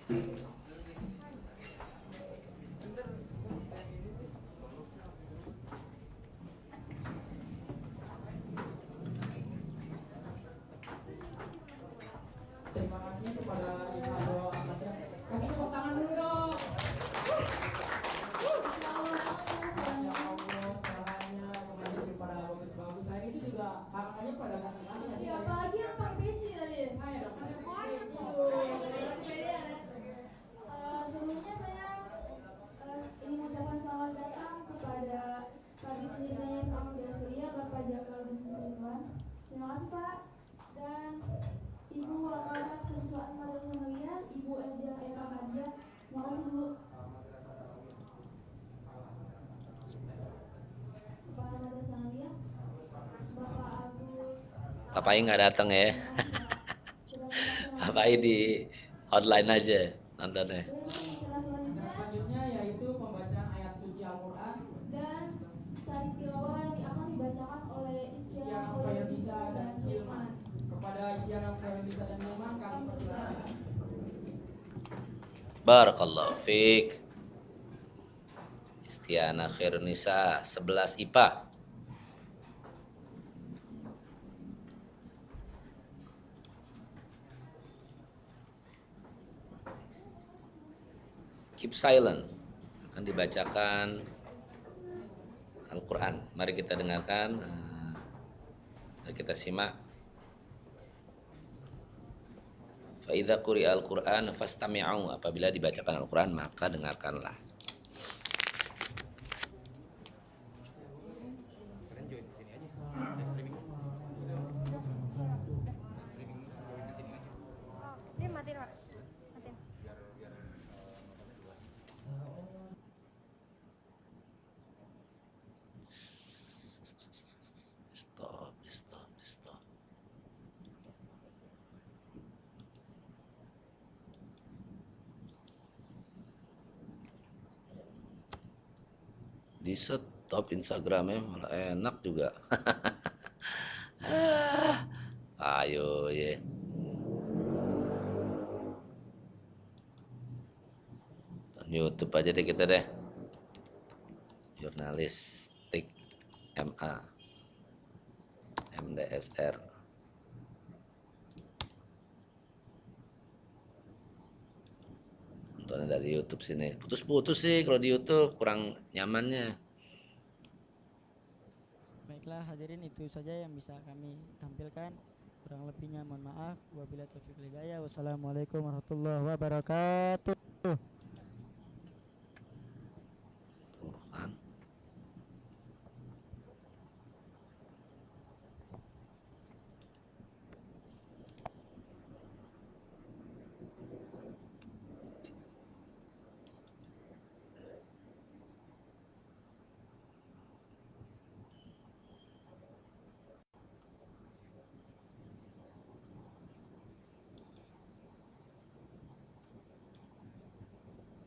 Terima kasih kepada Ibu Ahmadnya. Kasih tepuk tangan dulu dong. Ya Allah, suaranya kembali pada bagus-bagus. Selain itu juga kakaknya pada ganteng-ganteng. Iya, apalagi yang pakai peci tadi. Saya dong, kan saya pakai peci. Sebelumnya saya ingin mengucapkan selamat datang kepada Kabid Pendidikan Yayasan Al-Muda Surya, Bapak Jamal bin Ridwan. Terima kasih Pak. Dan Ibu Wakarat Kesiswaan Madrasah Sanawiyah, Ibu Eja Eva Hadia. Terima kasih Bu. Kepala Madrasah Sanawiyah, Bapak Agus. Bapak nggak datang ya. Bapak di online aja nontonnya. Selanjutnya yaitu pembacaan ayat suci Al-Quran dan sari tilawah yang akan dibacakan oleh Istiana Khairunisa dan Hilman. Kepada Istiana Khairunisa dan Hilman kami persilakan. Barakallahu fiik. Istiana Khairunisa 11 IPA. Keep silent. Akan dibacakan Al-Quran. Mari kita dengarkan. Mari kita simak. Fa'idha quri'a Al-Quran fastami'u. Apabila dibacakan Al-Quran maka dengarkanlah. Dia matiin Pak. Matiin. Stop. Di stop Instagramnya malah enak juga. Ayo ya. YouTube aja deh kita deh. Jurnalistik MA MDSR. Nontonnya dari YouTube sini. Putus-putus sih kalau di YouTube, kurang nyamannya. Baiklah hadirin, itu saja yang bisa kami tampilkan. Kurang lebihnya mohon maaf. Wabillahi taufiq wal hidayah. Wassalamualaikum warahmatullahi wabarakatuh. Tuh kan.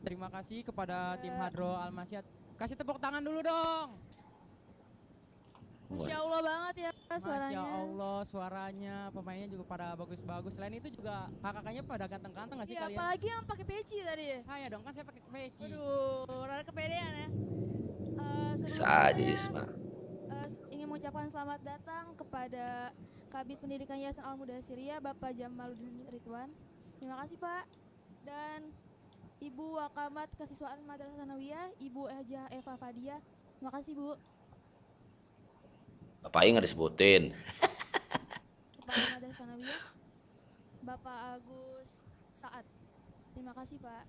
Terima kasih kepada tim Hadro Al-Masyad. Kasih tepuk tangan dulu dong. Masya Allah banget ya suaranya. Masya Allah suaranya, pemainnya juga pada bagus-bagus. Selain itu juga kakaknya pada ganteng-ganteng nggak sih Iya, kalian? apalagi yang pakai peci tadi. Saya dong, kan saya pakai peci. Aduh, rada kepedean ya. Bisa Sebelumnya aja saya Isma. ingin mengucapkan selamat datang kepada Kabid Pendidikan Yayasan Al-Muda Syria, Bapak Jamaluddin Ridwan. Terima kasih Pak. Dan Ibu Wakamat Kesiswaan Madrasah Sanawiyah, Ibu Eja Eva Fadia. Terima kasih Bu. Bapaknya nggak disebutin. Kepala Madrasah Sanawiyah, Bapak Agus Saad. Terima kasih Pak.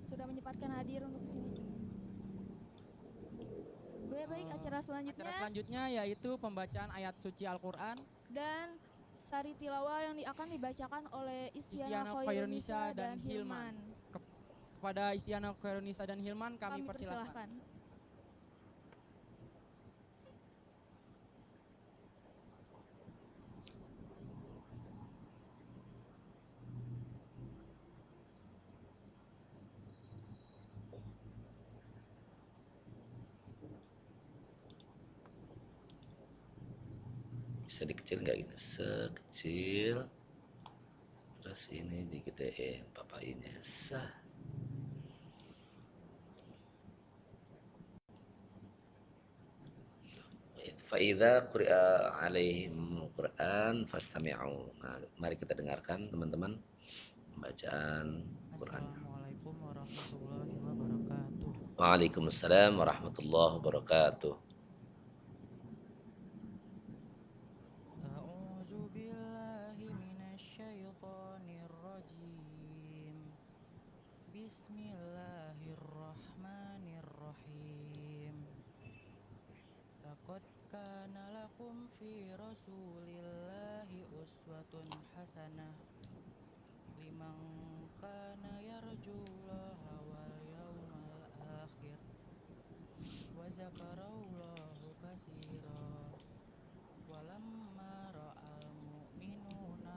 Sudah menyempatkan hadir untuk kesini. Baik, acara selanjutnya yaitu pembacaan ayat suci Al-Quran dan sari tilawah yang akan dibacakan oleh Istiana Khairunisa dan Hilman. Kepada Istiana Khairunisa dan Hilman kami persilahkan. Bisa dikecil nggak gini? Sekecil Terus ini digedein papainya sah. Fa'idha quri'a alaihim Qur'an fastami'u. Nah, mari kita dengarkan teman-teman bacaan Qur'annya. Assalamualaikum warahmatullahi wabarakatuh. Waalaikumsalam warahmatullahi wabarakatuh. A'udzu billahi minasyaitonir rajim. Bismillahirrahmanirrahim. Laqad kana lakum fi rasulillahi uswatun hasanah liman kana yarjullaha wal yawmal akhir wa zakarallaha katsira. Walamma ra'al mu'minuna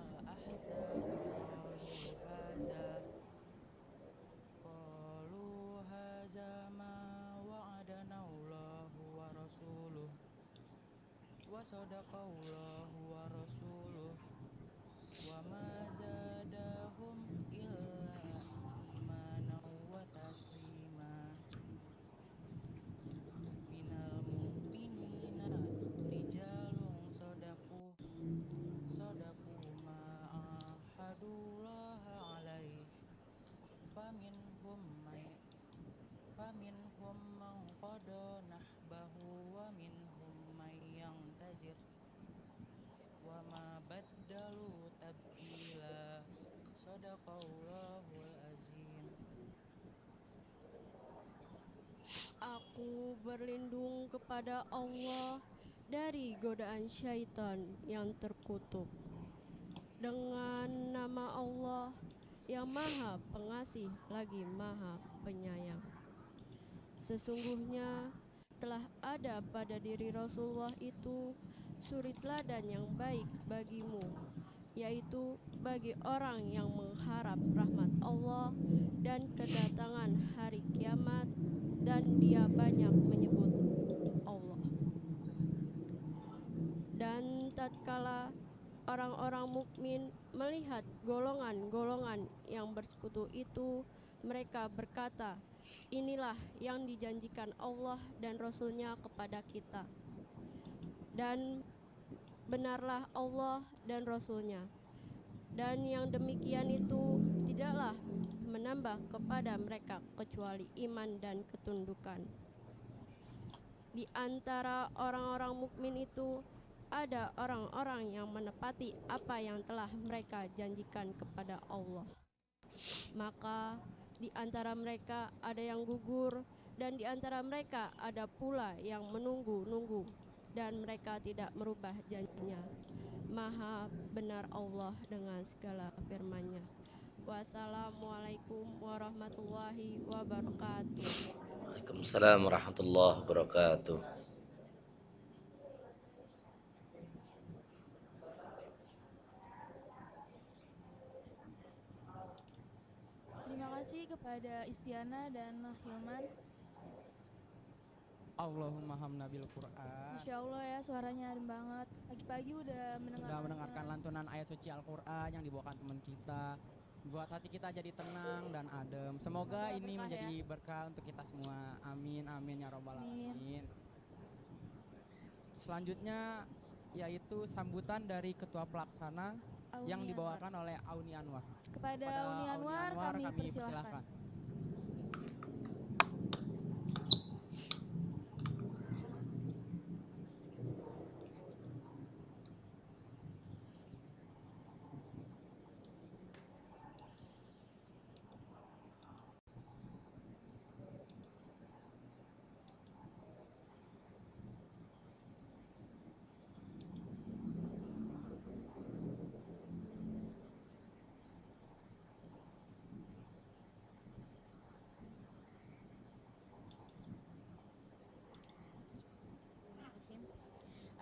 qalu haza ma wa'adana Allahu wa rasuluh wa sadaqallahu wa rasuluh wa ma zadahum illa imanan wa taslima. Minal mu'minina rijalun sadaku ma ahadullaha alaih faminhum man qada nahbahu wa minhum man yantazir wa ma baddalu tabdila. Sadaqallahul azim. Aku berlindung kepada Allah dari godaan syaitan yang terkutuk. Dengan nama Allah yang Maha Pengasih lagi Maha Penyayang. Sesungguhnya telah ada pada diri Rasulullah itu suri teladan yang baik bagimu, yaitu bagi orang yang mengharap rahmat Allah dan kedatangan hari kiamat, dan dia banyak menyebut Allah. Dan tatkala orang-orang mukmin melihat golongan-golongan yang bersekutu itu, mereka berkata, inilah yang dijanjikan Allah dan Rasul-Nya kepada kita. Dan benarlah Allah dan Rasul-Nya. Dan yang demikian itu tidaklah menambah kepada mereka kecuali iman dan ketundukan. Di antara orang-orang mukmin itu ada orang-orang yang menepati apa yang telah mereka janjikan kepada Allah. Maka di antara mereka ada yang gugur, dan di antara mereka ada pula yang menunggu-nunggu, dan mereka tidak merubah janjinya. Maha benar Allah dengan segala firman-Nya. Wassalamualaikum warahmatullahi wabarakatuh. Waalaikumsalam warahmatullahi wabarakatuh. Terima kasih kepada Istiana dan Hilman. Allahumma hamna bil Qur'an. Masya Allah ya, suaranya adem banget. Pagi-pagi udah Mendengarkan lantunan ayat suci Al-Qur'an yang dibawakan teman kita. Buat hati kita jadi tenang dan adem. Semoga ini berkah menjadi berkah untuk kita semua. Amin amin ya rabbal alamin. Selanjutnya yaitu sambutan dari ketua pelaksana yang Auni dibawakan oleh Auni Anwar. Kepada Auni Anwar kami persilahkan.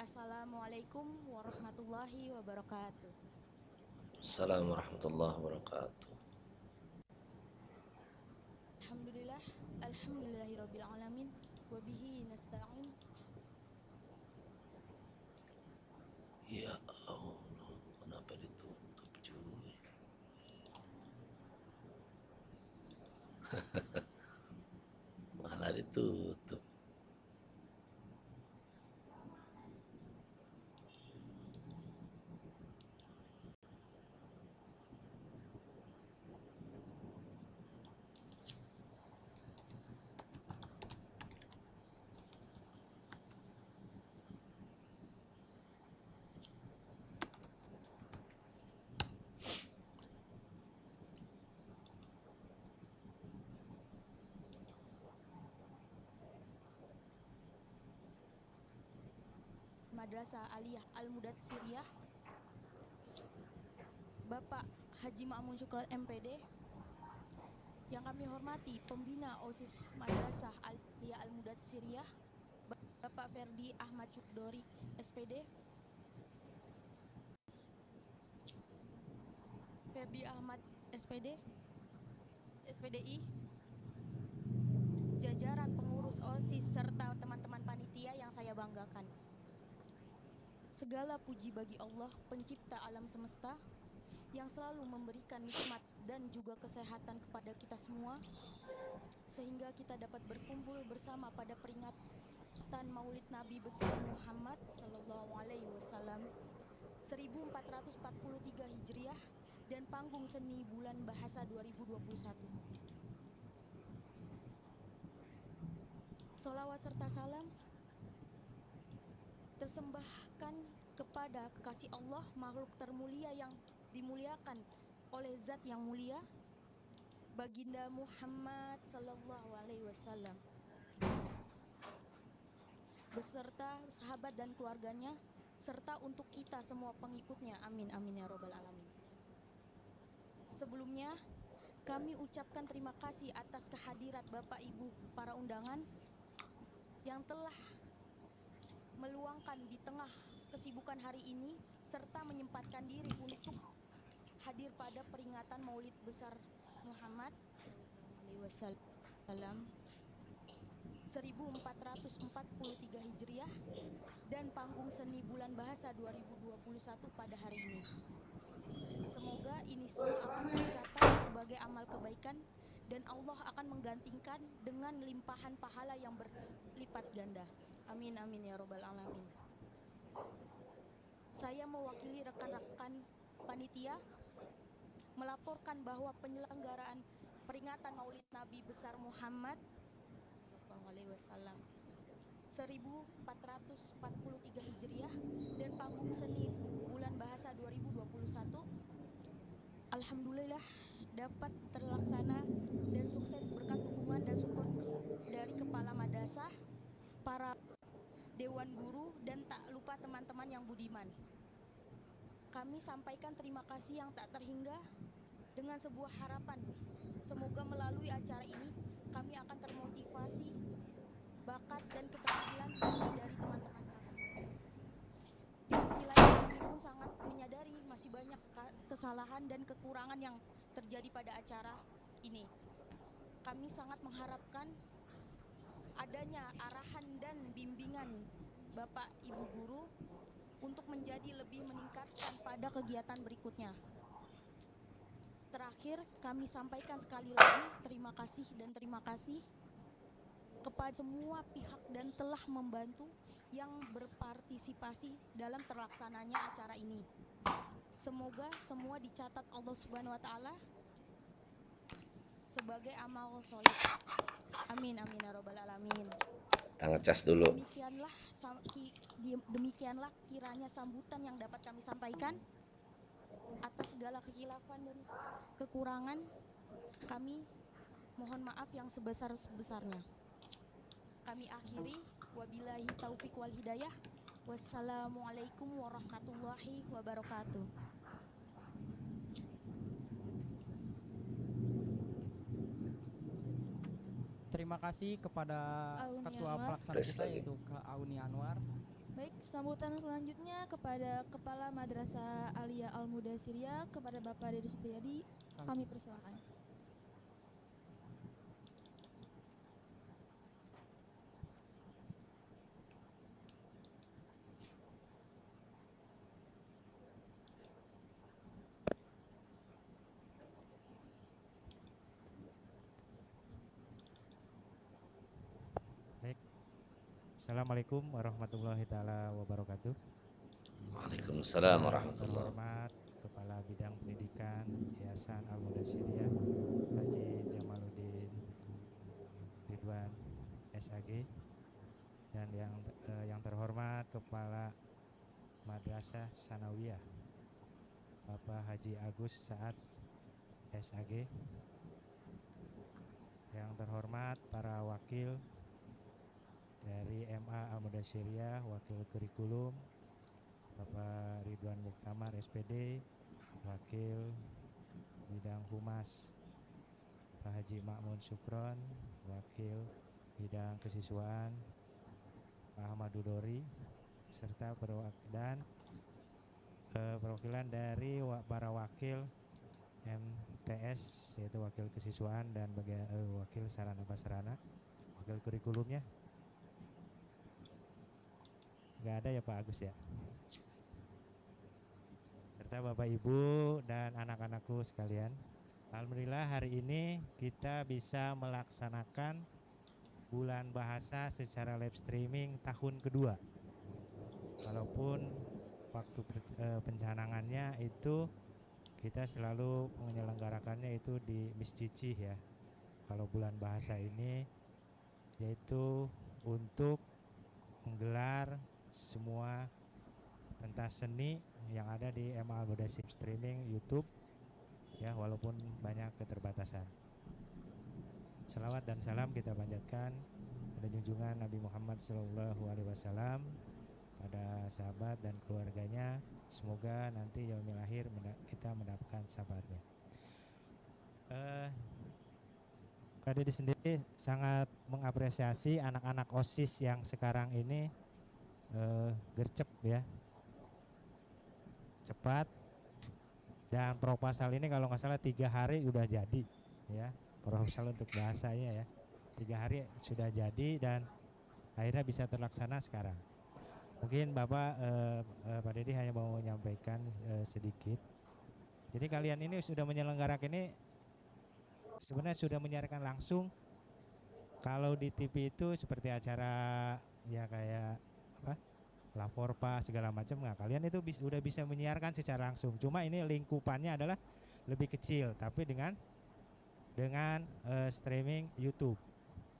Assalamualaikum warahmatullahi wabarakatuh. Assalamualaikum warahmatullahi wabarakatuh. Alhamdulillahirabbil alamin wa bihi nasta'in. Ya Allah, kenapa ditutup cuy? Tutup. Madrasah Aliyah Al-Mudatsiriyah, Bapak Haji Ma'mun Syukron MPD. Yang kami hormati pembina OSIS Madrasah Aliyah Al-Mudatsiriyah, Bapak Ferdi Ahmad Cukdori SPD. Ferdi Ahmad SPD, SPDI, jajaran pengurus OSIS serta teman-teman panitia yang saya banggakan. Segala puji bagi Allah, pencipta alam semesta, yang selalu memberikan nikmat dan juga kesehatan kepada kita semua, sehingga kita dapat berkumpul bersama pada peringatan Maulid Nabi besar Muhammad Sallallahu Alaihi Wasallam 1443 Hijriah dan panggung seni bulan bahasa 2021. Sholawat serta salam tersembahkan kepada kekasih Allah, makhluk termulia yang dimuliakan oleh zat yang mulia, Baginda Muhammad Sallallahu Alaihi Wasallam, beserta sahabat dan keluarganya, serta untuk kita semua pengikutnya. Amin amin ya robbal alamin. Sebelumnya kami ucapkan terima kasih atas kehadirat Bapak Ibu para undangan yang telah meluangkan di tengah kesibukan hari ini serta menyempatkan diri untuk hadir pada peringatan Maulid besar Muhammad SAW 1443 Hijriah dan panggung seni bulan bahasa 2021 pada hari ini. Semoga ini semua akan tercatat sebagai amal kebaikan dan Allah akan menggantikan dengan limpahan pahala yang berlipat ganda. Amin amin ya robbal alamin. Saya mewakili rekan-rekan panitia melaporkan bahwa penyelenggaraan peringatan Maulid Nabi besar Muhammad SAW 1443 Hijriah dan panggung seni bulan bahasa 2021 alhamdulillah dapat terlaksana dan sukses berkat dukungan dan support dari kepala madrasah, para dewan guru, dan tak lupa teman-teman yang budiman. Kami sampaikan terima kasih yang tak terhingga dengan sebuah harapan. Semoga melalui acara ini kami akan termotivasi bakat dan keterampilan seni dari teman-teman kami. Di sisi lain kami pun sangat menyadari masih banyak kesalahan dan kekurangan yang terjadi pada acara ini. Kami sangat mengharapkan adanya arahan dan bimbingan Bapak Ibu Guru untuk menjadi lebih meningkatkan pada kegiatan berikutnya. Terakhir, kami sampaikan sekali lagi terima kasih kepada semua pihak dan telah membantu yang berpartisipasi dalam terlaksananya acara ini. Semoga semua dicatat Allah Subhanahu wa taala sebagai amal sholih. Amin amin ya robbal alamin. Tangan cas dulu. Demikianlah kiranya sambutan yang dapat kami sampaikan. Atas segala kekhilafan dan kekurangan kami mohon maaf yang sebesar-besarnya. Kami akhiri, wabillahi taufik wal hidayah. Wassalamualaikum warahmatullahi wabarakatuh. Terima kasih kepada Auni Ketua Anwar. Pelaksana kita yaitu Kak Auni Anwar. Baik, sambutan selanjutnya kepada Kepala Madrasah Aliyah Al-Mudatsiriyah, kepada Bapak Dedi Supriyadi, kami persilakan. Assalamualaikum warahmatullahi taala wabarakatuh. Waalaikumsalam warahmatullahi Terhormat Kepala Bidang Pendidikan Yayasan Al-Mudasyiriyah Haji Jamaluddin Ridwan SAG, dan yang terhormat Kepala Madrasah Sanawiyah Bapak Haji Agus Saad SAG, yang terhormat para wakil dari MA Al-Mudasyiriyah, wakil kurikulum Bapak Ridwan Muktamar SPD, wakil bidang humas Pak Haji Ma'mun Sukron, wakil bidang kesiswaan Pak Ahmad Dudori, serta perwakilan dari para wakil MTS, yaitu wakil kesiswaan dan wakil sarana prasarana, wakil kurikulumnya. Nggak ada ya Pak Agus ya, serta Bapak Ibu dan anak-anakku sekalian. Alhamdulillah hari ini kita bisa melaksanakan bulan bahasa secara live streaming tahun kedua. Walaupun waktu pencanangannya itu kita selalu menyelenggarakannya itu di Miscici ya. Kalau bulan bahasa ini yaitu untuk menggelar semua pentas seni yang ada di MA Al-Mudasyiriyah streaming YouTube ya, walaupun banyak keterbatasan. Salawat dan salam kita panjatkan pada junjungan Nabi Muhammad SAW, pada sahabat dan keluarganya. Semoga nanti yaumil akhir kita mendapatkan sahabatnya. Pak Dedi sendiri sangat mengapresiasi anak-anak OSIS yang sekarang ini gercep ya, cepat, dan proposal ini kalau nggak salah 3 hari udah jadi ya, proposal untuk bahasanya ya, 3 hari sudah jadi dan akhirnya bisa terlaksana sekarang. Mungkin Bapak Pak Dedi hanya mau menyampaikan sedikit. Jadi kalian ini sudah menyelenggarakan ini sebenarnya sudah menyiarkan langsung. Kalau di TV itu seperti acara ya kayak apa, Laporpa segala macam, nggak, kalian itu udah bisa menyiarkan secara langsung. Cuma ini lingkupannya adalah lebih kecil, tapi dengan streaming YouTube,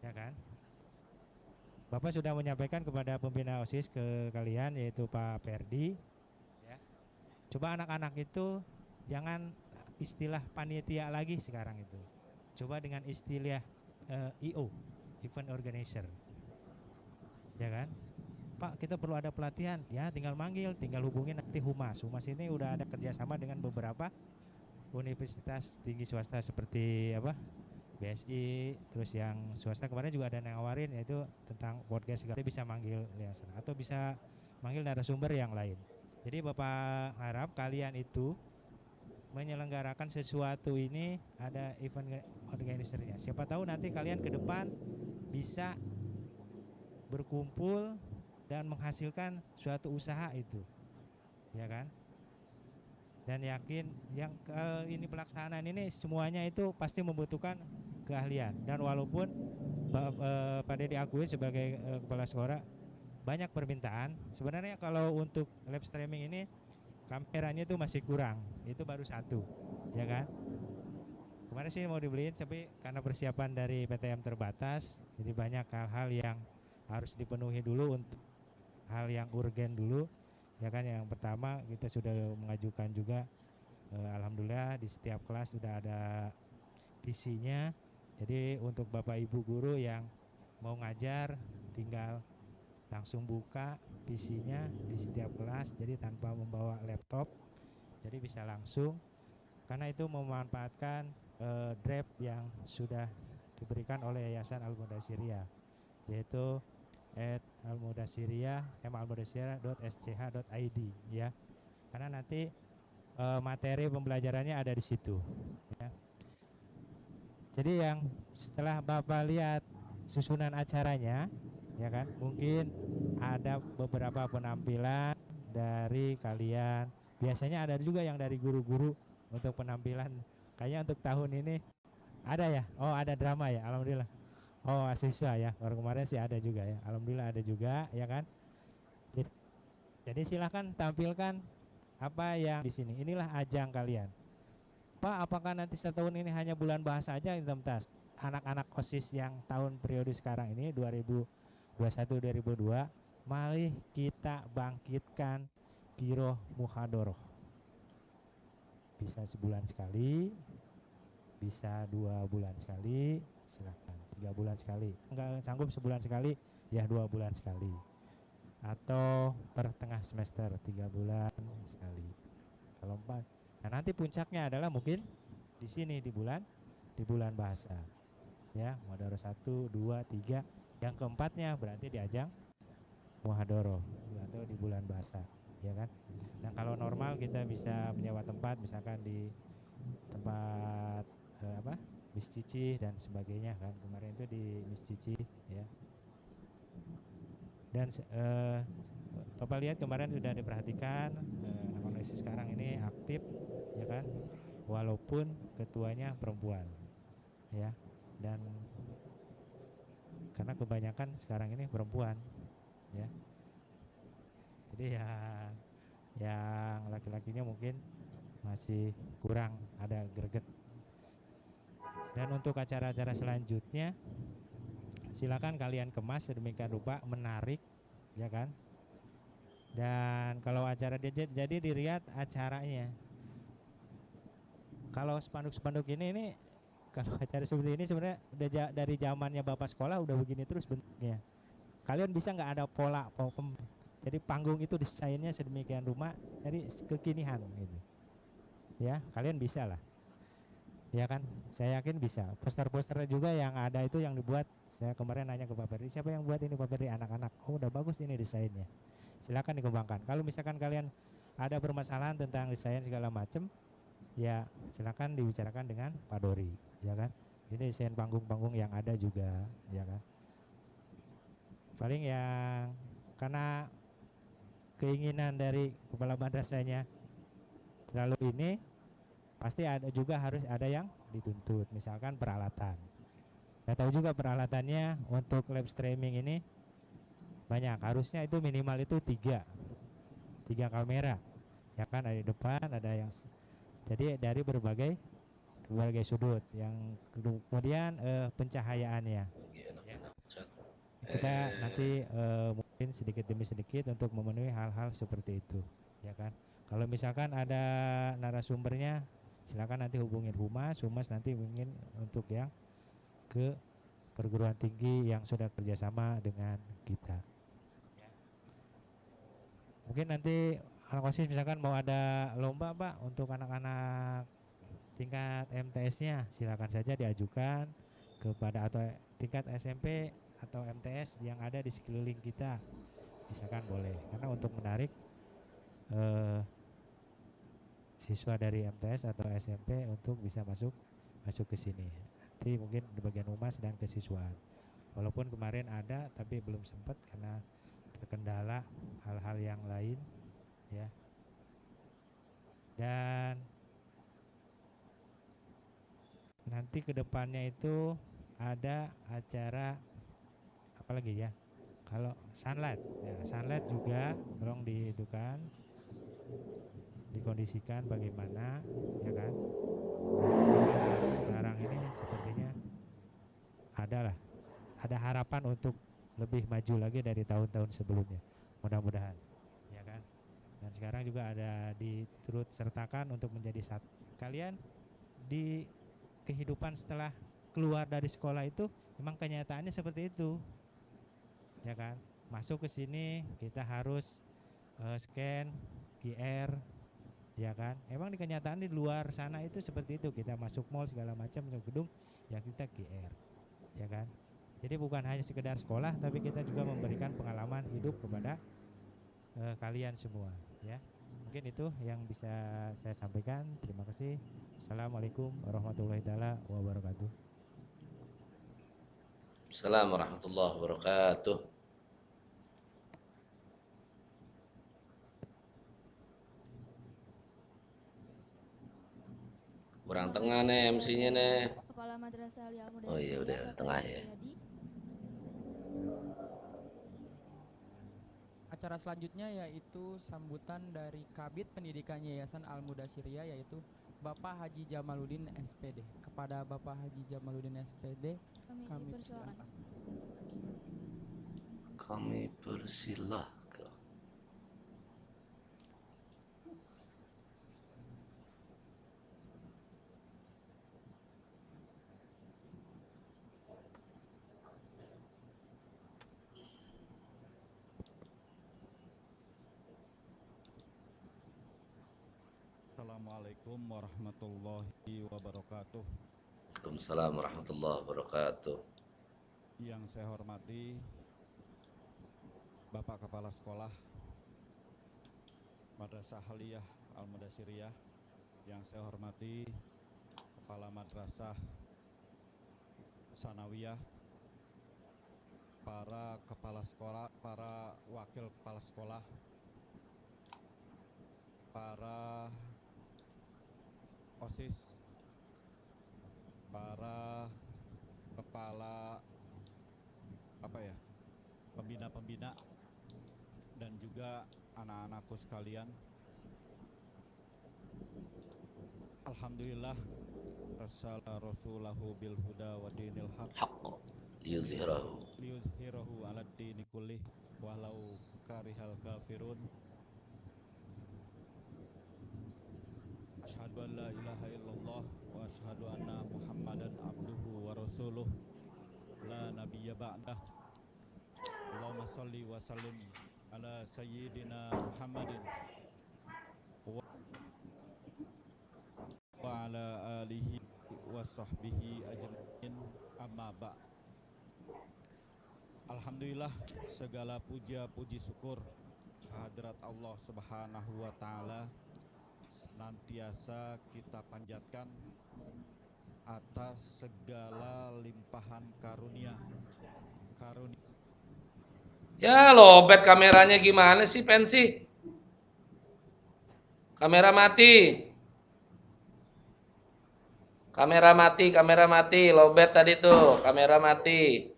ya kan? Bapak sudah menyampaikan kepada pembina OSIS ke kalian, yaitu Pak Perdi, ya. Coba anak-anak itu jangan istilah panitia lagi sekarang itu. Coba dengan istilah IO, event organizer, ya kan? Pak, kita perlu ada pelatihan, ya tinggal manggil, tinggal hubungin nanti Humas. Humas ini udah ada kerjasama dengan beberapa universitas tinggi swasta seperti apa, BSI, terus yang swasta kemarin juga ada yang nawarin yaitu tentang podcast segala, bisa manggil yang sana atau bisa manggil narasumber yang lain. Jadi Bapak harap kalian itu menyelenggarakan sesuatu ini ada event organizer-nya. Siapa tahu nanti kalian ke depan bisa berkumpul dan menghasilkan suatu usaha itu, ya kan? Dan yakin yang kalau ini pelaksanaan ini semuanya itu pasti membutuhkan keahlian. Dan walaupun Pak Dedi akui sebagai kepala sekolah banyak permintaan, sebenarnya kalau untuk live streaming ini kameranya itu masih kurang, itu baru 1, ya kan? Kemarin sih mau dibeliin, tapi karena persiapan dari PTM terbatas, jadi banyak hal-hal yang harus dipenuhi dulu untuk hal yang urgen dulu, ya kan? Yang pertama kita sudah mengajukan juga alhamdulillah di setiap kelas sudah ada PC-nya. Jadi untuk Bapak Ibu guru yang mau ngajar tinggal langsung buka PC-nya di setiap kelas, jadi tanpa membawa laptop, jadi bisa langsung, karena itu memanfaatkan drive yang sudah diberikan oleh Yayasan Al-Mudasyiriyah, yaitu almudasyiriyah.sch.id ya, karena nanti materi pembelajarannya ada di situ ya. Jadi yang setelah Bapak lihat susunan acaranya, ya kan, mungkin ada beberapa penampilan dari kalian, biasanya ada juga yang dari guru-guru untuk penampilan. Kayaknya untuk tahun ini ada ya, oh ada drama ya, alhamdulillah. Oh, mahasiswa ya. Baru kemarin sih ada juga ya. Alhamdulillah ada juga ya kan. Jadi silahkan tampilkan apa yang di sini. Inilah ajang kalian. Pak, apakah nanti setahun ini hanya bulan bahasa aja Intemtas? Anak-anak OSIS yang tahun periode sekarang ini 2021-2002, mari kita bangkitkan Giroh Muhadoroh. Bisa sebulan sekali, bisa 2 bulan sekali, silahkan 3 bulan sekali. Enggak sanggup sebulan sekali, ya 2 bulan sekali. Atau per tengah semester 3 bulan sekali. Kalau 4, nah nanti puncaknya adalah mungkin di sini di bulan bahasa. Ya, Muhadoroh 1, 2, 3. Yang keempatnya berarti di ajang Muhadoroh atau di bulan bahasa, ya kan? Nah, kalau normal kita bisa menyewa tempat misalkan di tempat Miss Cici dan sebagainya kan. Kemarin itu di Miss Cici ya. Dan Bapak lihat kemarin sudah diperhatikan anak sekarang ini aktif ya kan, walaupun ketuanya perempuan ya, dan karena kebanyakan sekarang ini perempuan ya, jadi yang laki-lakinya mungkin masih kurang ada greget. Dan untuk acara-acara selanjutnya silakan kalian kemas sedemikian rupa menarik ya kan. Dan kalau acara jadi dilihat acaranya. Kalau spanduk-spanduk ini kalau acara seperti ini sebenarnya udah dari zamannya Bapak sekolah udah begini terus bentuknya. Kalian bisa nggak ada pola jadi panggung itu desainnya sedemikian rupa jadi kekinian gitu. Ya, kalian bisa lah. Ya kan, saya yakin bisa. Poster-poster juga yang ada itu yang dibuat. Saya kemarin nanya ke Pak Ferdi, siapa yang buat ini Pak Ferdi? Anak-anak. Oh, udah bagus ini desainnya. Silakan dikembangkan. Kalau misalkan kalian ada permasalahan tentang desain segala macam, ya silakan dibicarakan dengan Pak Dori, ya kan. Ini desain panggung-panggung yang ada juga, ya kan. Paling yang karena keinginan dari kepala madrasahnya lalu ini pasti ada juga harus ada yang dituntut, misalkan peralatan. Saya tahu juga peralatannya untuk live streaming ini banyak, harusnya itu minimal itu 3 kamera, ya kan, ada di depan, ada yang jadi dari berbagai sudut. Yang kemudian pencahayaannya, ya. Kita nanti mungkin sedikit demi sedikit untuk memenuhi hal-hal seperti itu, ya kan. Kalau misalkan ada narasumbernya, silakan nanti hubungin humas nanti ingin untuk yang ke perguruan tinggi yang sudah kerjasama dengan kita. Mungkin nanti anak OSIS misalkan mau ada lomba Pak untuk anak-anak tingkat MTS-nya, silakan saja diajukan kepada atau tingkat SMP atau MTS yang ada di sekeliling kita, misalkan boleh, karena untuk menarik siswa dari MTS atau SMP untuk bisa masuk ke sini. Nanti mungkin di bagian humas dan kesiswaan. Walaupun kemarin ada tapi belum sempat karena terkendala hal-hal yang lain, ya. Dan nanti kedepannya itu ada acara apa lagi ya? Kalau sunlight, ya sunlight juga tolong dihidupkan, dikondisikan bagaimana, ya kan. Sekarang ini sepertinya ada harapan untuk lebih maju lagi dari tahun-tahun sebelumnya, mudah-mudahan, ya kan. Dan sekarang juga ada diturut sertakan untuk menjadi satu. Kalian di kehidupan setelah keluar dari sekolah itu memang kenyataannya seperti itu, ya kan. Masuk ke sini kita harus scan QR, ya kan. Emang di kenyataan di luar sana itu seperti itu, kita masuk mall segala macam gedung ya kita QR, ya kan. Jadi bukan hanya sekedar sekolah tapi kita juga memberikan pengalaman hidup kepada kalian semua, ya. Mungkin itu yang bisa saya sampaikan. Terima kasih. Assalamualaikum warahmatullahi taala wabarakatuh. Assalamualaikum warahmatullahi wabarakatuh. Kurang tengah nih MC-nya nih. Kepala Madrasah Al Muda. Oh iya udah tengah ya. acara selanjutnya yaitu sambutan dari Kabid Pendidikan Yayasan Al-Mudasyiriyah yaitu Bapak Haji Jamaluddin SPD. Kepada Bapak Haji Jamaluddin SPD kami persilakan. persilakan. Kami persilahkan. Assalamualaikum warahmatullahi wabarakatuh. Waalaikumsalam warahmatullahi wabarakatuh. Yang saya hormati Bapak Kepala Sekolah Madrasah Haliyah Al-Mudasyiriyah, yang saya hormati Kepala Madrasah Sanawiyah, para kepala sekolah, para wakil kepala sekolah, para OSIS, para kepala pembina-pembina, dan juga anak-anakku sekalian. Alhamdulillah, rasalah rasulahu bil huda wa dinil haqq liyuzhirahu ala dini kullih walau karihal kafirun. Asyhadu an la ilaha illallah wa asyhadu anna Muhammadan abduhu wa rasuluh la nabiyya ba'dah. Allahumma shalli wa sallim ala sayyidina Muhammadin wa ala alihi wa sahbihi ajma'in, amma ba'. Alhamdulillah, segala puja puji syukur kehadirat Allah Subhanahu wa taala senantiasa kita panjatkan atas segala limpahan karunia. Ya, lobet kameranya gimana sih, Pensi? Kamera mati. Kamera mati, lobet tadi tuh, kamera mati.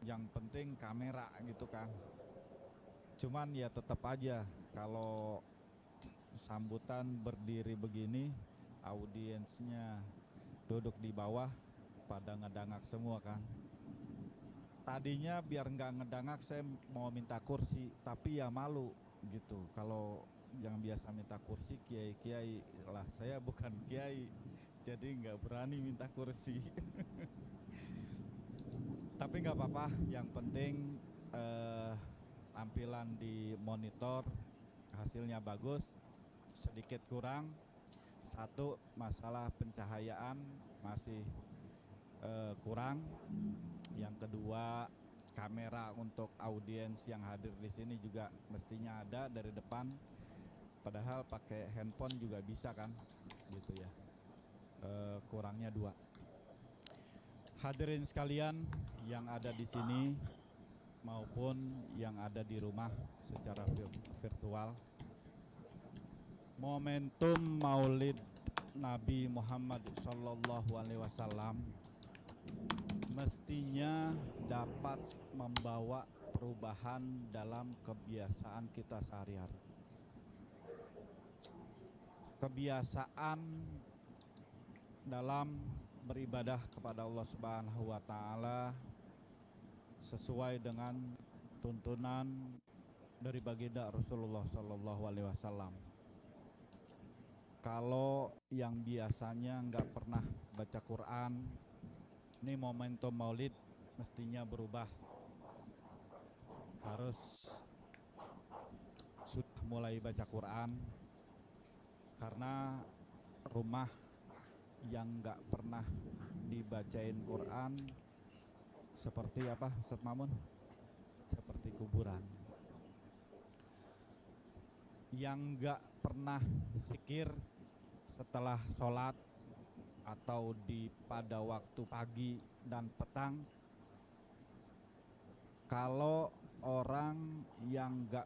Yang penting kamera gitu kan. Cuman ya tetap aja kalau sambutan berdiri begini, audiensnya duduk di bawah pada ngedangak semua kan. Tadinya biar nggak ngedangak saya mau minta kursi, tapi ya malu gitu. Kalau yang biasa minta kursi kiai-kiai lah, saya bukan kiai, jadi nggak berani minta kursi. Tapi nggak apa-apa, yang penting tampilan di monitor hasilnya bagus. Sedikit kurang satu, masalah pencahayaan masih kurang. Yang kedua, kamera untuk audiens yang hadir di sini juga mestinya ada dari depan. Padahal pakai handphone juga bisa kan, gitu ya. Kurangnya dua. Hadirin sekalian yang ada di sini maupun yang ada di rumah secara virtual, momentum Maulid Nabi Muhammad SAW mestinya dapat membawa perubahan dalam kebiasaan kita sehari-hari. Kebiasaan dalam beribadah kepada Allah Subhanahu wa taala sesuai dengan tuntunan dari baginda Rasulullah Shallallahu Alaihi Wasallam. Kalau yang biasanya nggak pernah baca Quran, ini momentum Maulid mestinya berubah. Harus sudah mulai baca Quran, karena rumah yang nggak pernah dibacain Quran seperti apa, Ustaz Mamun? Seperti kuburan. Yang nggak pernah zikir setelah sholat atau pada waktu pagi dan petang, kalau orang yang nggak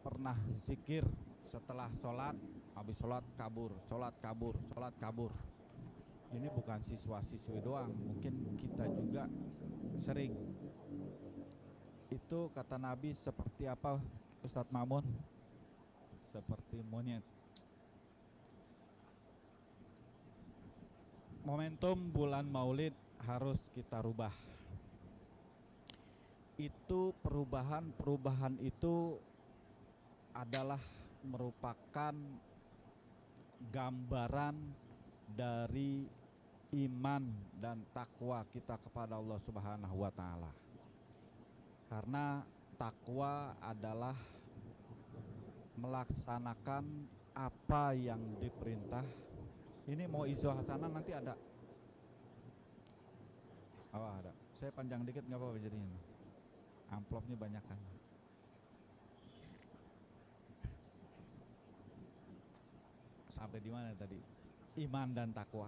pernah zikir setelah sholat, habis sholat kabur, sholat kabur, sholat kabur. Ini bukan siswa-siswi doang, mungkin kita juga sering. Itu kata Nabi seperti apa, Ustadz Mamun? Seperti monyet. Momentum bulan Maulid harus kita rubah. Itu perubahan itu adalah merupakan gambaran dari iman dan takwa kita kepada Allah Subhanahu wa taala. Karena takwa adalah melaksanakan apa yang diperintah. Ini mau izo hasanah nanti ada. Oh, ada. Saya panjang dikit nggak apa-apa jadinya. Amplopnya banyak kan. Sampai di mana tadi? Iman dan takwa.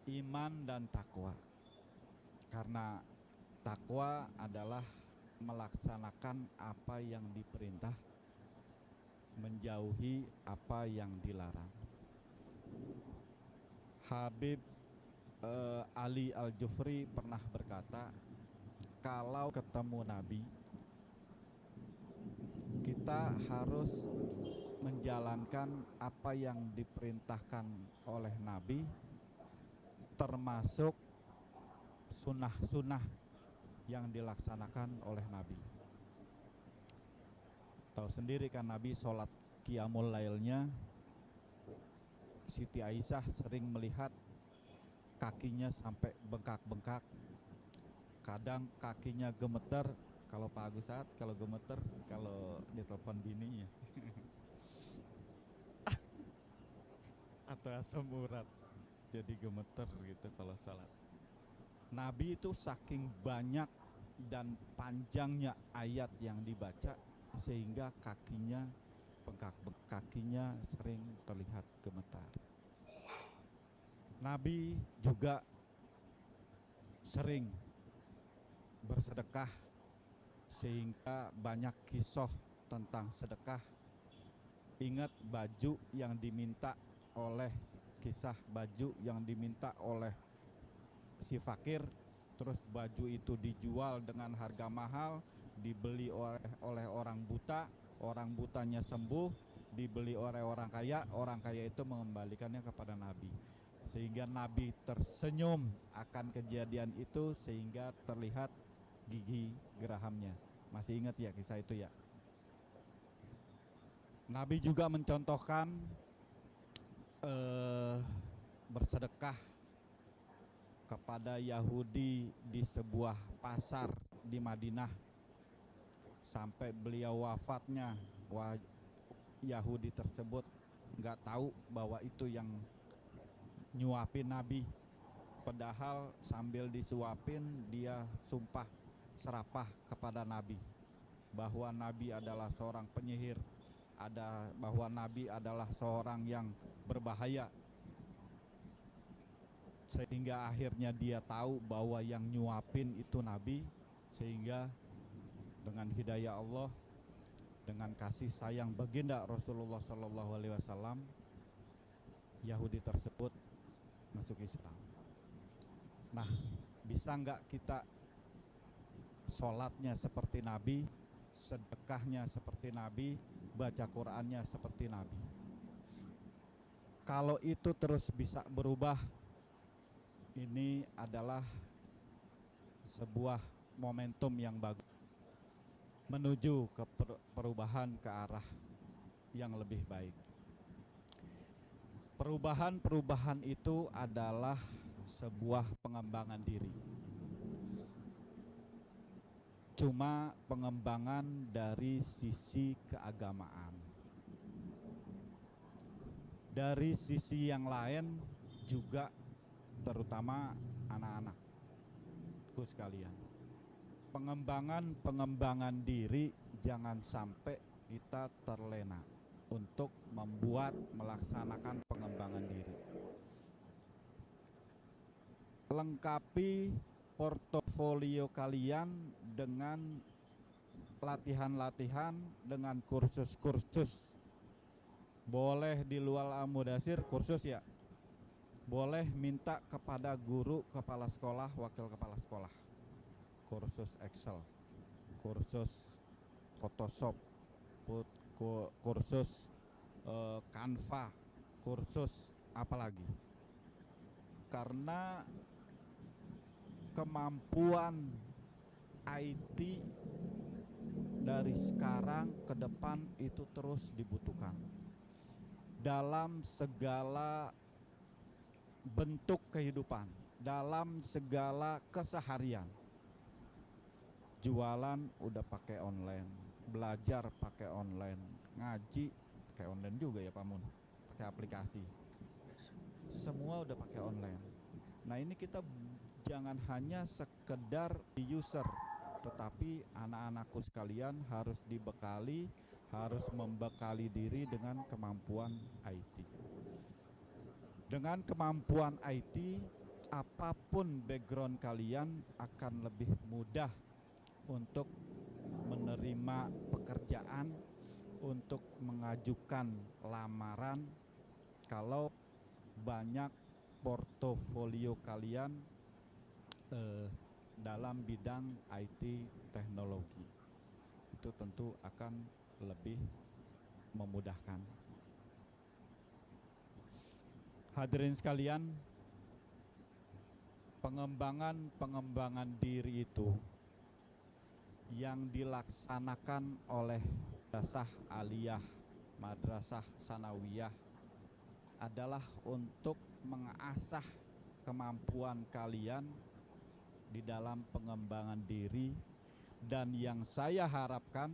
Iman dan takwa. Karena takwa adalah melaksanakan apa yang diperintah, menjauhi apa yang dilarang. Habib Ali Al-Jufri pernah berkata, kalau ketemu Nabi, kita harus menjalankan apa yang diperintahkan oleh Nabi, termasuk sunnah-sunnah yang dilaksanakan oleh Nabi. Tahu sendiri kan Nabi sholat qiyamul lailnya, Siti Aisyah sering melihat kakinya sampai bengkak-bengkak. Kadang kakinya gemeter, kalau Pak Agus Saad kalau gemeter kalau ditelepon bininya. Atau asam urat, jadi gemeter gitu kalau salat. Nabi itu saking banyak dan panjangnya ayat yang dibaca sehingga kakinya bengkak, kakinya sering terlihat gemetar. Nabi juga sering bersedekah sehingga banyak kisah tentang sedekah. Ingat baju yang diminta oleh si fakir, terus baju itu dijual dengan harga mahal, dibeli oleh orang buta, orang butanya sembuh, dibeli oleh orang kaya itu mengembalikannya kepada Nabi, sehingga Nabi tersenyum akan kejadian itu sehingga terlihat gigi gerahamnya. Masih ingat ya kisah itu ya? Nabi juga mencontohkan bersedekah kepada Yahudi di sebuah pasar di Madinah sampai beliau wafatnya. Yahudi tersebut nggak tahu bahwa itu yang nyuapin Nabi, padahal sambil disuapin dia sumpah serapah kepada Nabi bahwa Nabi adalah seorang penyihir, bahwa Nabi adalah seorang yang berbahaya, sehingga akhirnya dia tahu bahwa yang nyuapin itu Nabi, sehingga dengan hidayah Allah, dengan kasih sayang baginda Rasulullah Shallallahu Alaihi Wasallam, Yahudi tersebut masuk Islam. Nah, bisa nggak kita sholatnya seperti Nabi, sedekahnya seperti Nabi, baca Qurannya seperti Nabi? Kalau itu terus bisa berubah, ini adalah sebuah momentum yang bagus menuju ke perubahan ke arah yang lebih baik. Perubahan-perubahan itu adalah sebuah pengembangan diri. Cuma pengembangan dari sisi keagamaan. Dari sisi yang lain juga, terutama anak-anakku sekalian, pengembangan diri jangan sampai kita terlena untuk melaksanakan pengembangan diri. Lengkapi portofolio kalian dengan latihan-latihan, dengan kursus-kursus. Boleh di luar Al-Mudasir kursus ya. Boleh minta kepada guru, kepala sekolah, wakil kepala sekolah. Kursus Excel, kursus Photoshop, kursus Canva, kursus apalagi. Karena kemampuan IT dari sekarang ke depan itu terus dibutuhkan dalam segala bentuk kehidupan, dalam segala keseharian. Jualan udah pakai online, belajar pakai online, ngaji pakai online juga ya Pak Mun, pakai aplikasi. Semua udah pakai online. Nah ini kita jangan hanya sekedar user, tetapi anak-anakku sekalian harus dibekali, harus membekali diri dengan kemampuan IT. Dengan kemampuan IT, apapun background kalian akan lebih mudah untuk menerima pekerjaan, untuk mengajukan lamaran kalau banyak portofolio kalian dalam bidang IT teknologi. Itu tentu akan lebih memudahkan. Hadirin sekalian, pengembangan diri itu yang dilaksanakan oleh madrasah aliyah, madrasah sanawiyah adalah untuk mengasah kemampuan kalian di dalam pengembangan diri, dan yang saya harapkan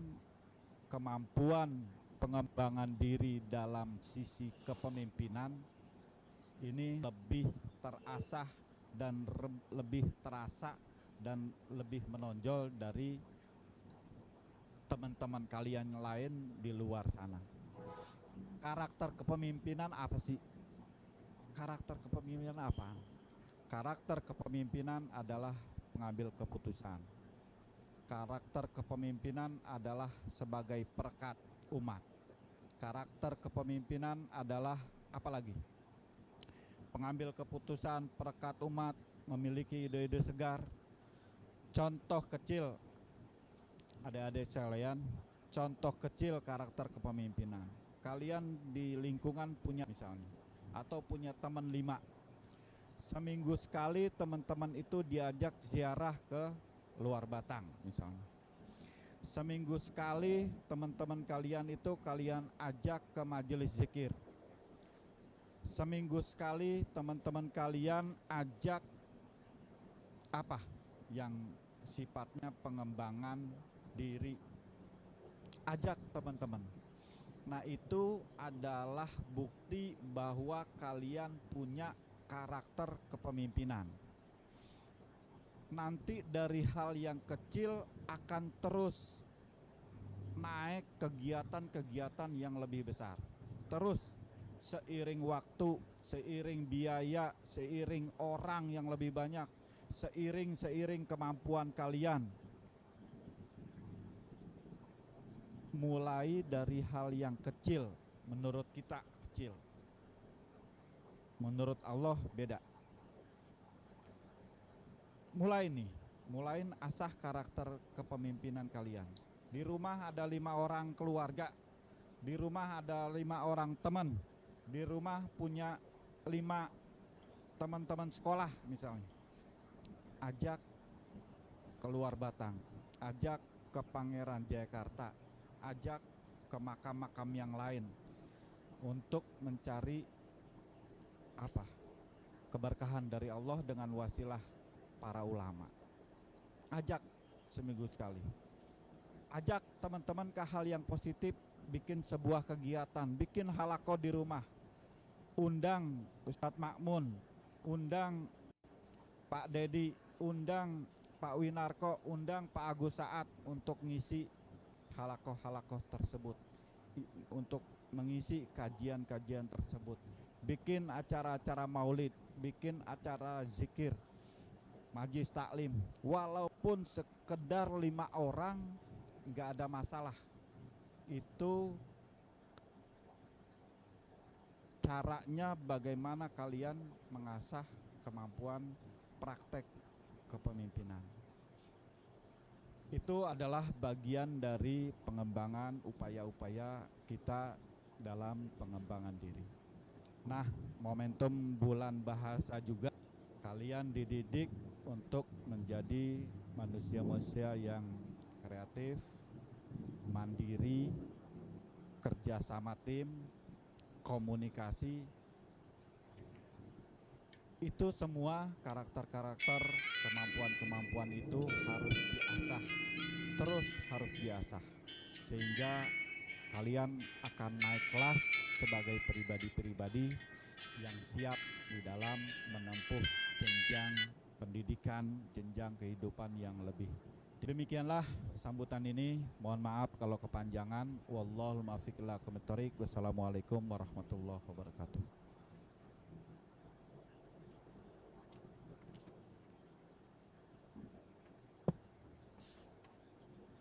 kemampuan pengembangan diri dalam sisi kepemimpinan ini lebih terasah dan lebih terasa dan lebih menonjol dari teman-teman kalian lain di luar sana. Karakter kepemimpinan apa sih? Karakter kepemimpinan apa? Karakter kepemimpinan adalah pengambil keputusan. Karakter kepemimpinan adalah sebagai perekat umat. Karakter kepemimpinan adalah apa lagi? Pengambil keputusan, perekat umat, memiliki ide-ide segar. Contoh kecil, adik-adik sekalian, contoh kecil karakter kepemimpinan. Kalian di lingkungan punya misalnya, atau punya teman 5. Seminggu sekali teman-teman itu diajak ziarah ke luar Batang misalnya. Seminggu sekali teman-teman kalian itu kalian ajak ke majelis zikir. Seminggu sekali teman-teman kalian ajak apa yang sifatnya pengembangan diri. Ajak teman-teman. Nah itu adalah bukti bahwa kalian punya karakter kepemimpinan. Nanti dari hal yang kecil akan terus naik kegiatan-kegiatan yang lebih besar. Terus seiring waktu, seiring biaya, seiring orang yang lebih banyak, seiring kemampuan kalian. Mulai dari hal yang kecil, menurut kita kecil. Menurut Allah beda. Mulai asah karakter kepemimpinan kalian. Di rumah ada 5 orang keluarga, di rumah ada 5 orang teman, di rumah punya 5 teman-teman sekolah misalnya. Ajak keluar Batang, ajak ke Pangeran Jayakarta, ajak ke makam-makam yang lain untuk mencari apa? Keberkahan dari Allah dengan wasilah para ulama. Ajak seminggu sekali. Ajak teman-teman ke hal yang positif, bikin sebuah kegiatan, bikin halaqah di rumah. Undang Ustadz Makmun, undang Pak Dedi, undang Pak Winarko, undang Pak Agus Saat untuk ngisi halaqah-halaqah tersebut, untuk mengisi kajian-kajian tersebut. Bikin acara-acara maulid, bikin acara zikir, majlis taklim, walaupun sekedar 5 orang nggak ada masalah. Itu caranya bagaimana kalian mengasah kemampuan praktek kepemimpinan. Itu adalah bagian dari pengembangan upaya-upaya kita dalam pengembangan diri. Nah, momentum bulan bahasa juga kalian dididik untuk menjadi manusia-manusia yang kreatif, mandiri, kerja sama tim, komunikasi. Itu semua karakter-karakter, kemampuan-kemampuan itu harus diasah, terus harus diasah, sehingga kalian akan naik kelas sebagai pribadi-pribadi yang siap di dalam menempuh jenjang pendidikan, jenjang kehidupan yang lebih. Demikianlah sambutan ini. Mohon maaf kalau kepanjangan. Wallahul muwaffiq ila aqwamit thoriq. Wassalamualaikum warahmatullahi wabarakatuh.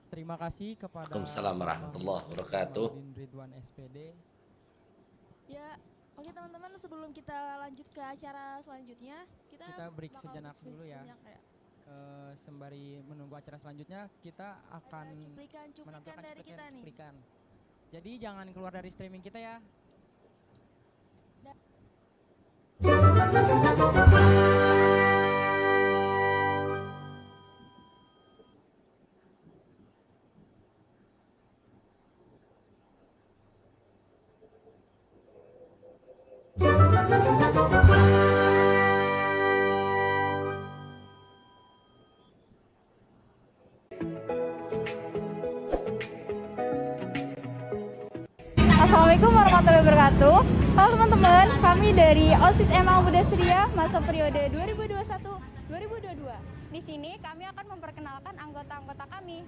Terima kasih kepada Waalaikumsalam warahmatullahi wabarakatuh. Ridwan SPD. Ya, oke teman-teman, sebelum kita lanjut ke acara selanjutnya, Kita break bakal sejenak break dulu ya. sejenak ya. Sembari menunggu acara selanjutnya, kita akan Cuplikan menampilkan dari kita nih. cuplikan. Jadi jangan keluar dari streaming kita ya. Assalamualaikum warahmatullahi wabarakatuh. Halo teman-teman, kami dari OSIS MA Muda Seria masa periode 2021-2022. Di sini kami akan memperkenalkan anggota-anggota kami.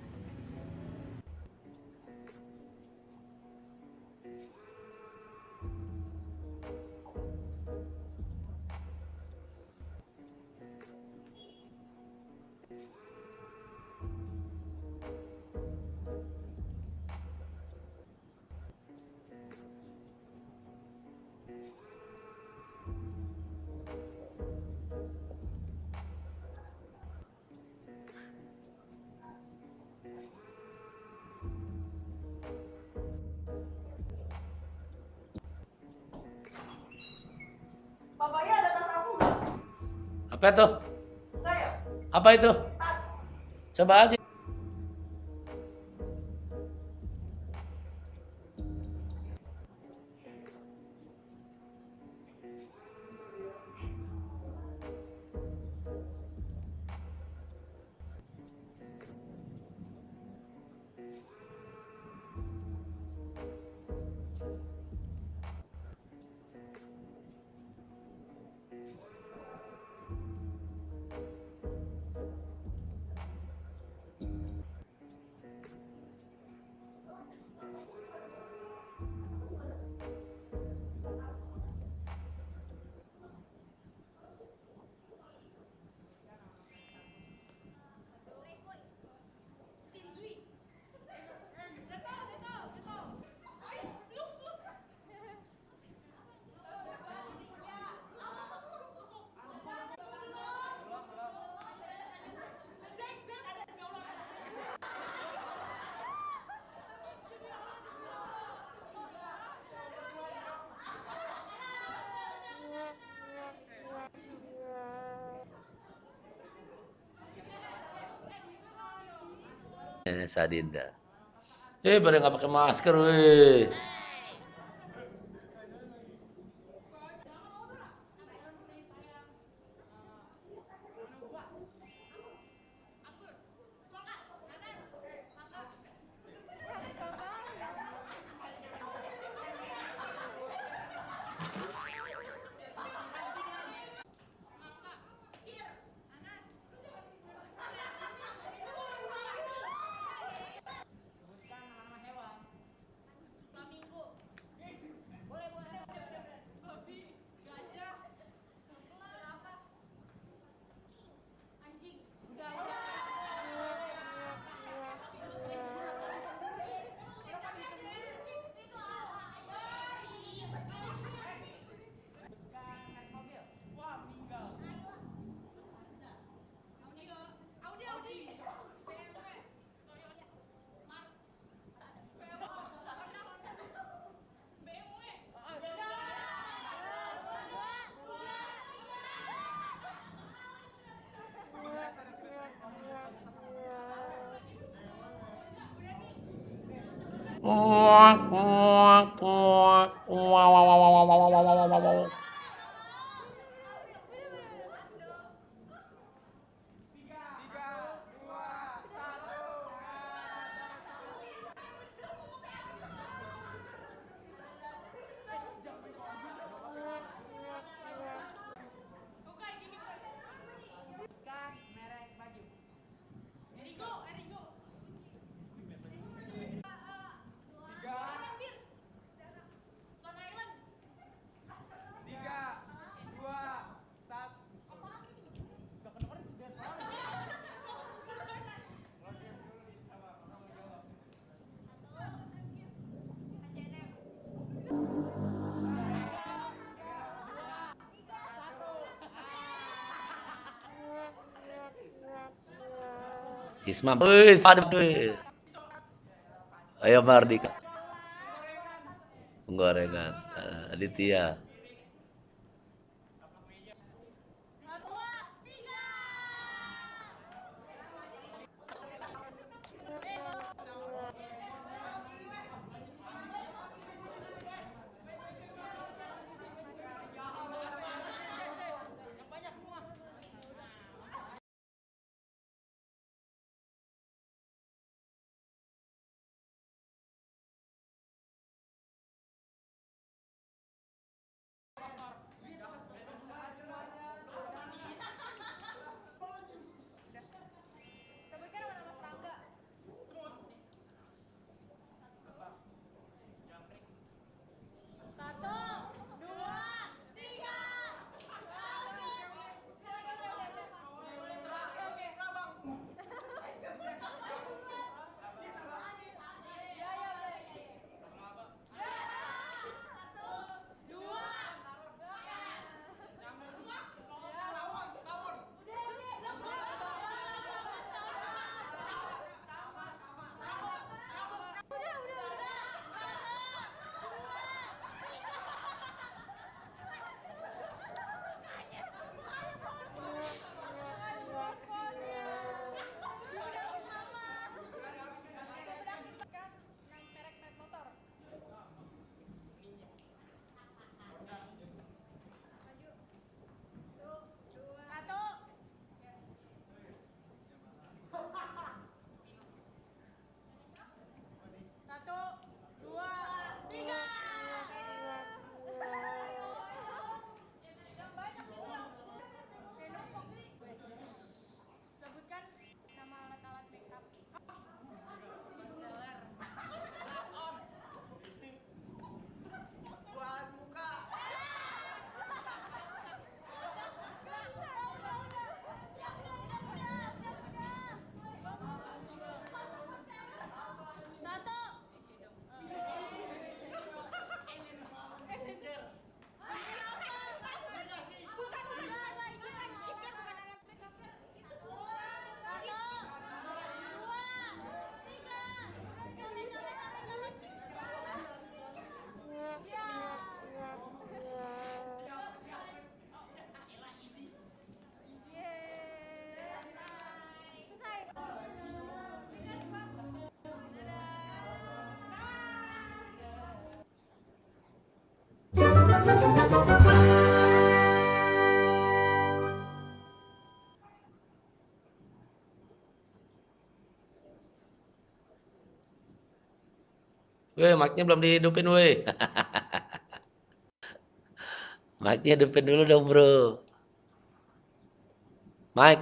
Bapaknya ada tas aku nggak? Apa itu? Enggak ya? Apa itu? Tas. Coba aja. Sadinda. Pada nggak pakai masker, weh. Ismam, ayo Mardika, penggorengan, Aditya. Weh, mic-nya belum dihidupin, weh. Mic-nya hidupin dulu dong, bro. Mic.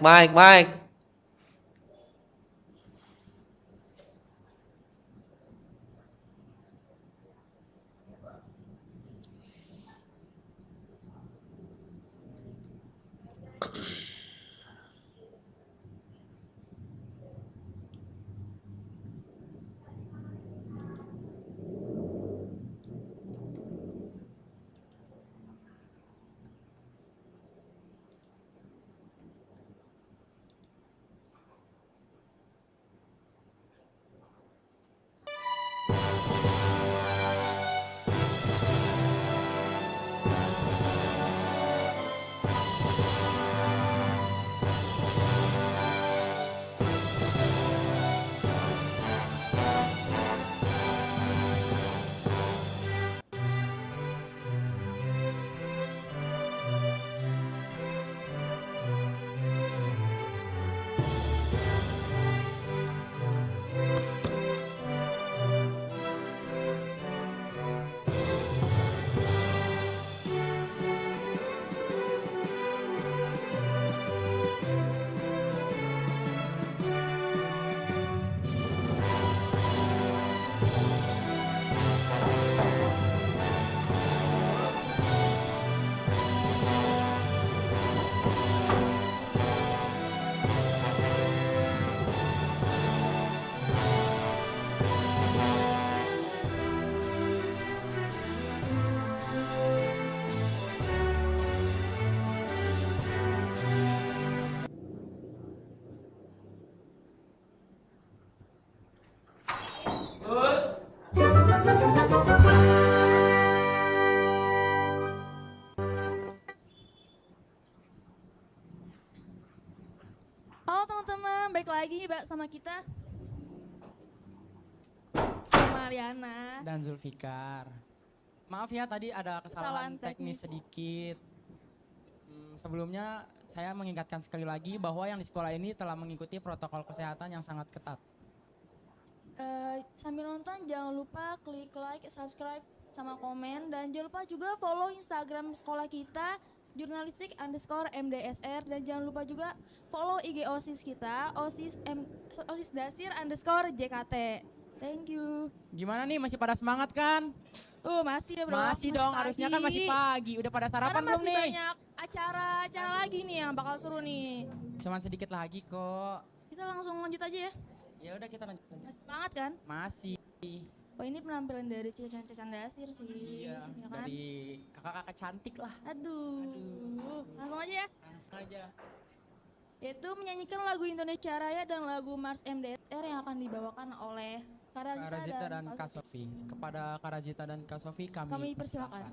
Halo teman-teman, balik lagi sama kita sama Liana Dan Zulfikar. Maaf ya tadi ada kesalahan teknis sedikit. Sebelumnya saya mengingatkan sekali lagi bahwa yang di sekolah ini telah mengikuti protokol kesehatan yang sangat ketat. Sambil nonton jangan lupa klik like, subscribe, sama komen. Dan jangan lupa juga follow Instagram sekolah kita jurnalistik_MDSR. Dan jangan lupa juga follow IG OSIS kita OSISDasir_JKT. Thank you. Gimana nih, masih pada semangat kan? Masih ya bro. Masih dong, harusnya kan masih pagi. Udah pada sarapan belum nih? Masih banyak acara lagi nih yang bakal seru nih. Cuman sedikit lagi kok. Kita langsung lanjut aja ya. Ya udah kita lanjut. Masih semangat kan? Masih. Oh ini penampilan dari Cecan Dasir sih. Iya, ya kan? dari kakak-kakak cantik lah. Aduh. Langsung aja ya. Langsung aja. Yaitu menyanyikan lagu Indonesia Raya dan lagu Mars MDSR yang akan dibawakan oleh Karazita dan Kak Sofi. Kepada Karazita dan Kak Sofi kami persilakan.